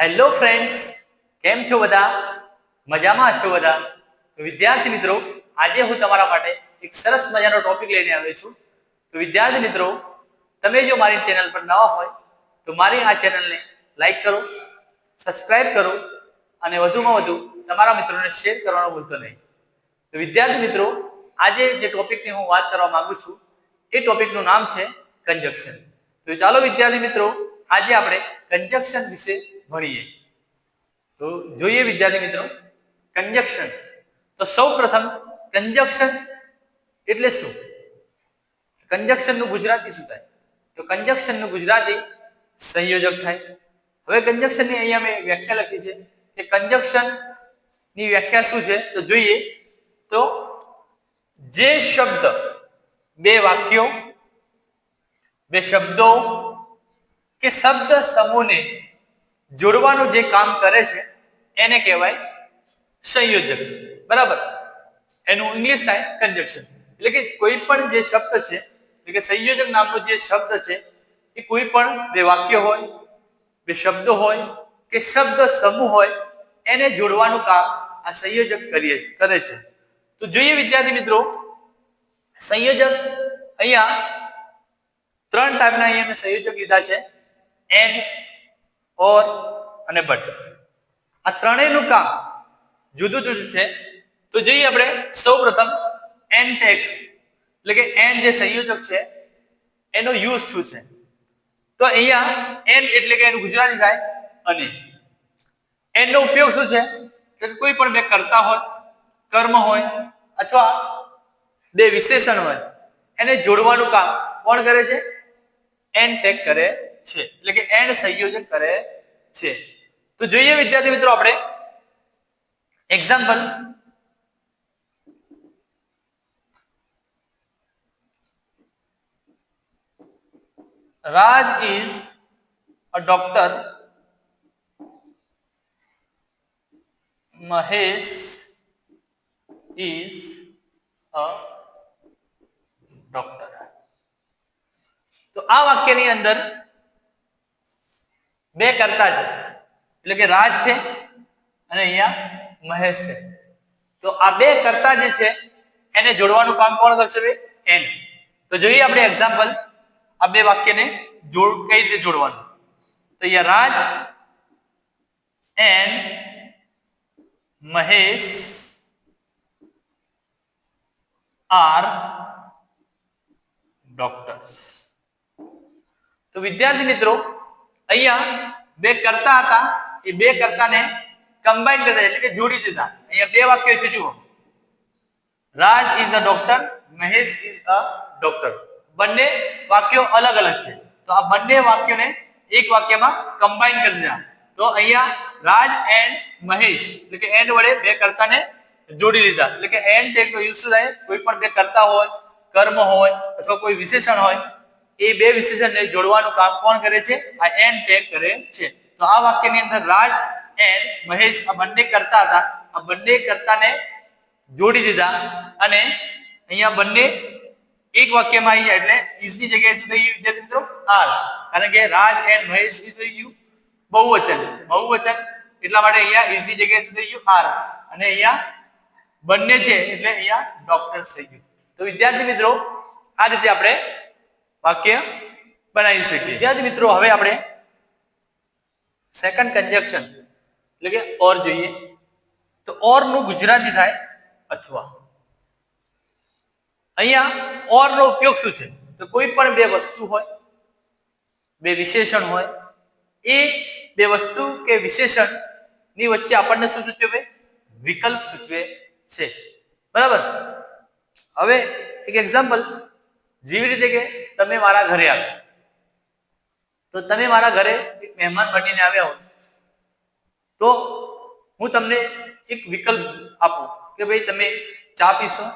Hello friends, કેમ છો બધા? મજામાં હશો બધા? તો વિદ્યાર્થી મિત્રો, આજે હું તમારા માટે એક સરસ મજાનો ટોપિક લઈને આવ્યો છું. તો વિદ્યાર્થી મિત્રો, તમે જો મારી ચેનલ પર નવા હોય તો મારી આ ચેનલને લાઈક કરો, સબસ્ક્રાઇબ કરો અને વધુમાં વધુ તમારા મિત્રોને શેર કરવાનું ભૂલતો નહીં. તો વિદ્યાર્થી મિત્રો, આજે જે ટોપિકની હું વાત કરવા માંગુ છું એ ટોપિકનું નામ છે કંજક્શન. તો ચાલો વિદ્યાર્થી મિત્રો, આજે આપણે કંજક્શન વિશે ભણીએ. તો જોઈએ વિદ્યાર્થી મિત્રો, કંજક્શન. તો સૌપ્રથમ કંજક્શન એટલે શું? કંજક્શન નું ગુજરાતી શું થાય? તો કંજક્શન નું ગુજરાતી સંયોજક થાય. હવે કંજક્શન ની અહીંયા મેં વ્યાખ્યા લખી છે કે કંજક્શન ની વ્યાખ્યા શું છે તો જોઈએ. તો જે શબ્દ બે વાક્યો, બે શબ્દો કે શબ્દ સમૂહને જોડવાનું જે કામ કરે છે એને કહેવાય સંયોજક. બરાબર, એનું ઇંગ્લિશ થાય કંજક્શન. એટલે કે કોઈ પણ જે શબ્દ છે, એટલે કે સંયોજક નામનો જે શબ્દ છે એ કોઈ પણ બે વાક્ય હોય, બે શબ્દો હોય કે શબ્દ સમૂહ હોય એને જોડવાનું કામ આ સંયોજક કરે છે. તો જોઈએ વિદ્યાર્થી મિત્રો, સંયોજક અહીંયા ત્રણ ટાઈપના અહીંયા મેં સંયોજક લીધા છે: એન્ડ, ઓર અને બટ. આ ત્રણેયનું કામ જુદું જુદું છે. તો જોઈએ આપણે સૌપ્રથમ એન્ડ ટેગ, એટલે કે એન્ડ જે સંયોજક છે એનો યુઝ શું છે. તો અહીંયા એન્ડ એટલે કે એનું ગુજરાતી થાય અને. એન્ડ નો ઉપયોગ શું છે? તો કોઈ પણ બે કર્તા હોય, કર્મ હોય અથવા બે વિશેષણ હોય એને જોડવાનું કામ કોણ કરે છે? એન્ડ ટેગ કરે છે, એટલે કે એન્ડ સંયોજક કરે છે. તો જોઈએ વિદ્યાર્થી મિત્રો આપણે example. Raj is a doctor. Mahesh is a doctor. તો આ વાક્યની અંદર બે કર્તા છે, એટલે કે રાજ છે અને અહીંયા મહેશ છે. તો આ બે કર્તા જે છે એને જોડવાનું કામ કોણ કરશે? એન્ડ. તો જોઈએ આપણે એક્ઝામ્પલ, આ બે વાક્યને કઈ રીતે જોડવાનું. તો અહીંયા રાજ એન્ડ મહેશ આર ડોક્ટર્સ. તો વિદ્યાર્થી મિત્રો, અહીંયા બે કર્તા હતા, એ બે કર્તાને કમ્બાઈન કરી, એટલે કે જોડી દીધા. અહીંયા બે વાક્યો છે, જુઓ. Raj is a doctor, Mahesh is a doctor. બંને વાક્યો અલગ અલગ છે. તો આ બંને વાક્યોને એક વાક્યમાં કમ્બાઈન કરી દીધા. તો અહીંયા રાજ એન્ડ મહેશ, એટલે કે એન્ડ વડે બે કર્તાને જોડી લીધા. એટલે કે એન્ડ ટેગ નો યુઝ થાય કોઈ પણ બે કર્તા હોય, કર્મ હોય અથવા કોઈ વિશેષણ હોય, એ બે વિશેષણને જોડવાનું કામ કોણ કરે છે? આ એન્ડ ટેગ કરે છે. તો આ વાક્યની અંદર રાજ એન્ડ મહેશ આ બંને કર્તા હતા, આ બંને કર્તાને જોડી દીધા અને અહીંયા બંને એક વાક્યમાં આવી જાય. એટલે ઇઝ ની જગ્યાએ શું થઈ ગયું વિદ્યાર્થી મિત્રો? આર. કારણ કે રાજ એન્ડ મહેશ એ થઈ ગયું બહુવચન. એટલા માટે અહીંયા ઇઝ ની જગ્યાએ શું થઈ ગયું? આર. અને અહીંયા બંને છે એટલે અહીંયા ડોક્ટર્સ થઈ ગયું. તો વિદ્યાર્થી મિત્રો, આ રીતે આપણે વાક્ય બનાવી શકીએ. વિદ્યાર્થી મિત્રો, હવે આપણે સેકન્ડ કંજક્શન એટલે કે ઓર જોઈએ. તો ઓર નું ગુજરાતી થાય અથવા. અહીંયા ઓર નો ઉપયોગ શું છે? તો કોઈ પણ બે વસ્તુ હોય, બે વિશેષણ હોય, એ બે વસ્તુ કે વિશેષણ ની વચ્ચે આપણને શું સૂચવે? વિકલ્પ સૂચવે છે. બરાબર. હવે એક એક્ઝામ્પલ, જેવી રીતે કે તમે મારા ઘરે આવ્યા, તો તમે મારા ઘરે એક મહેમાન બનીને આવ્યા હોય તો હું તમને એક વિકલ્પ આપું કે ભાઈ તમે ચા પીશો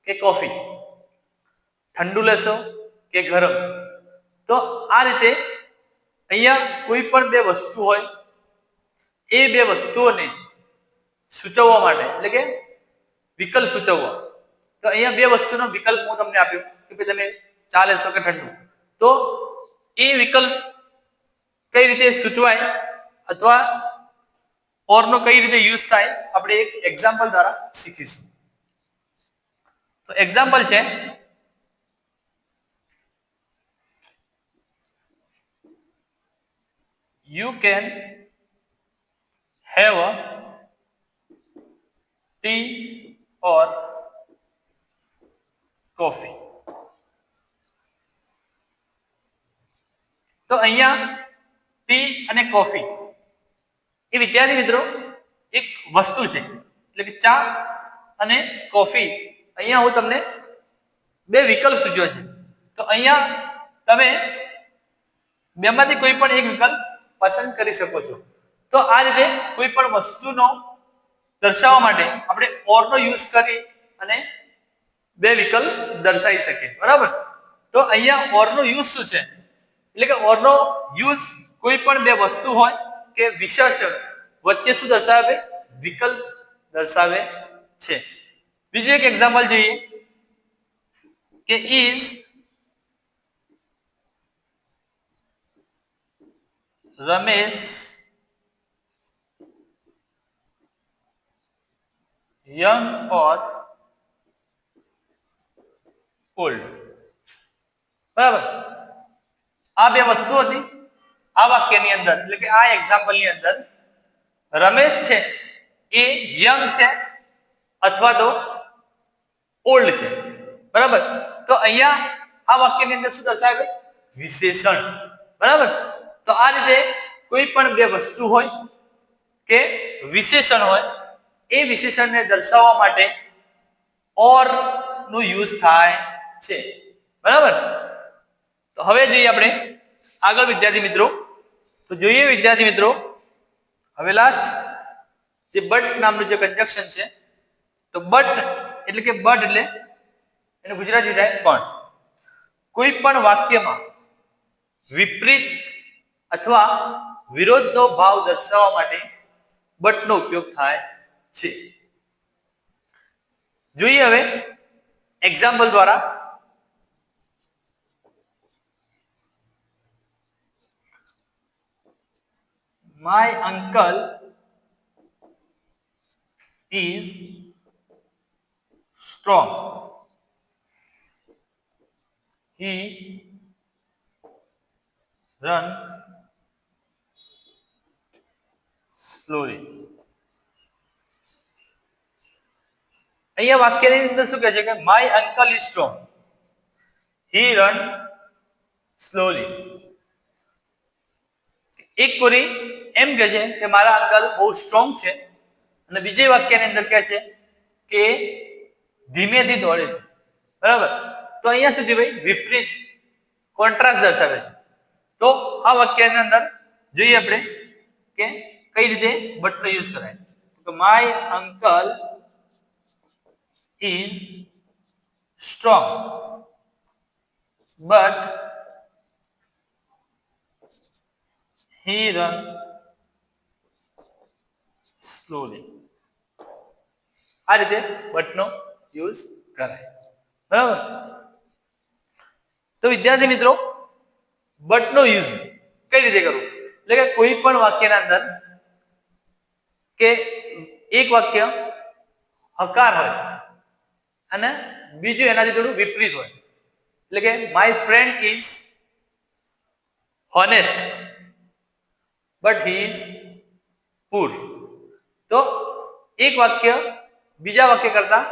કે કોફી, ઠંડુ લેશો કે ગરમ. તો આ રીતે અહીંયા કોઈ પણ બે વસ્તુ હોય, એ બે વસ્તુઓને સૂચવવા માટે, એટલે કે વિકલ્પ સૂચવવા. તો અહીંયા બે વસ્તુનો વિકલ્પ હું તમને આપ્યો કે ભાઈ તમે ચા લેશો કે ઠંડુ. તો એ વિકલ્પ કઈ રીતે સૂચવાય અથવા ઓર નો કઈ રીતે યુઝ થાય આપણે એક એક્ઝામ્પલ દ્વારા શીખીશું. તો એક્ઝામ્પલ છે you can have a tea or coffee. તો અહીંયા ટી અને કોફી એ વિદ્યાર્થી મિત્રો એક વસ્તુ છે, એટલે કે ચા અને કોફી. અહીંયા હું તમને બે વિકલ્પ સૂચ્યો છે, તો અહીંયા તમે બેમાંથી કોઈ પણ એક વિકલ્પ પસંદ કરી શકો છો. તો આ રીતે કોઈ પણ વસ્તુનો દર્શાવવા માટે આપણે ઓર નો યુઝ કરી અને બે વિકલ્પ દર્શાવી શકીએ, બરાબર. તો અહીંયા ઓર નો યુઝ શું છે, એટલે કે ઓર નો યુઝ કોઈ પણ બે વસ્તુ હોય કે વિશેષણ વચ્ચે શું દર્શાવે, વિકલ્પ દર્શાવે છે. બીજું એક એક્ઝામ્પલ જોઈએ કે is Ramesh young or old, બરાબર. આ બે વસ્તુ હતી આ વાક્યની અંદર, એટલે કે આ એક્ઝામ્પલની અંદર રમેશ છે એ યંગ છે અથવા તો ઓલ્ડ છે, બરાબર. તો અહીંયા આ વાક્યની અંદર શું દર્શાવે, વિશેષણ, બરાબર. તો આ રીતે કોઈ પણ બે વસ્તુ હોય કે વિશેષણ હોય એ વિશેષણને દર્શાવવા માટે ઓર નો યુઝ થાય છે, બરાબર. તો હવે જોઈએ આપણે આગળ વિદ્યાર્થી મિત્રો. તો જોઈએ વિદ્યાર્થી મિત્રો હવે લાસ્ટ જે બટ નામનું જે કંજક્શન છે, તો બટ એટલે કે બટ એટલે એનું ગુજરાતી થાય પણ. કોઈ પણ વાક્યમાં વિપરીત અથવા વિરોધનો ભાવ દર્શાવવા માટે બટનો ઉપયોગ થાય છે. જોઈએ હવે એક્ઝામ્પલ દ્વારા. My uncle is strong. He run slowly. અહીંયા વાક્યની અંદર શું કહે છે કે my uncle is strong, he run slowly. એક કોરી એમ કહે છે કે મારા અંકલ બહુ સ્ટ્રોંગ છે, અને બીજે વાક્યની અંદર કહે છે કે ધીમેથી દોડે છે, બરાબર. તો અહીંયા સુધી ભાઈ વિપરીત કોન્ટ્રાસ્ટ દર્શાવે છે. તો આ વાક્યની અંદર જોઈએ આપણે કે કઈ રીતે બટનો યુઝ કરાય. તો my uncle is strong but he run slowly. આ રીતે બટનો યુઝ કરાય, બરાબર. તો વિદ્યાર્થી મિત્રો બટનો યુઝ કઈ રીતે કરવો, એટલે કે કોઈ પણ વાક્યના અંદર કે એક વાક્ય હકાર હોય અને બીજું એનાથી થોડું વિપરીત હોય, એટલે કે my friend is honest but he is poor. તો એક વાક્ય બીજા વાક્ય કરતા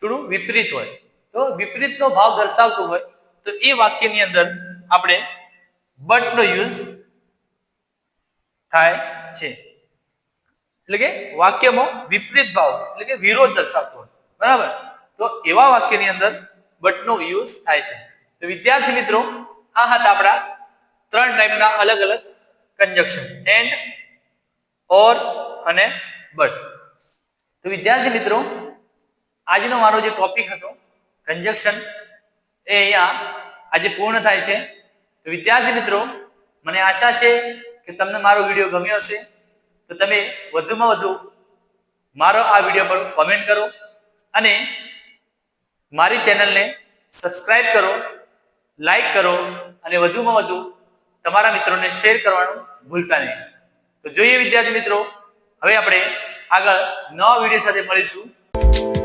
થોડું વિપરીત હોય, તો વિપરીતનો ભાવ દર્શાવતું હોય તો એ વાક્યની અંદર આપણે બટનો યુઝ થાય છે. એટલે કે વાક્યમાં વિપરીત ભાવ એટલે કે વિરોધ દર્શાવતો હોય, બરાબર. તો એવા વાક્યની અંદર બટનો યુઝ થાય છે. તો વિદ્યાર્થી મિત્રો આ હતા આપણા ત્રણ ટાઈપના અલગ અલગ કંજક્શન, એન્ડ, ઓર અને બટ. તો વિદ્યાર્થી મિત્રો આજનો મારો જે ટોપિક હતો કંજક્શન એ અહીંયા આજે પૂર્ણ થાય છે. તો વિદ્યાર્થી મિત્રો મને આશા છે કે તમને મારો વિડીયો ગમ્યો હશે. તો તમે વધુમાં વધુ મારો આ વિડીયો પર કોમેન્ટ કરો અને મારી ચેનલને સબસ્ક્રાઇબ કરો, લાઈક કરો અને વધુમાં વધુ તમારા મિત્રોને શેર કરવાનું ભૂલતા નહીં. તો જોઈએ વિદ્યાર્થી મિત્રો, હવે આપણે આગળ નવા વિડીયો સાથે મળીશું.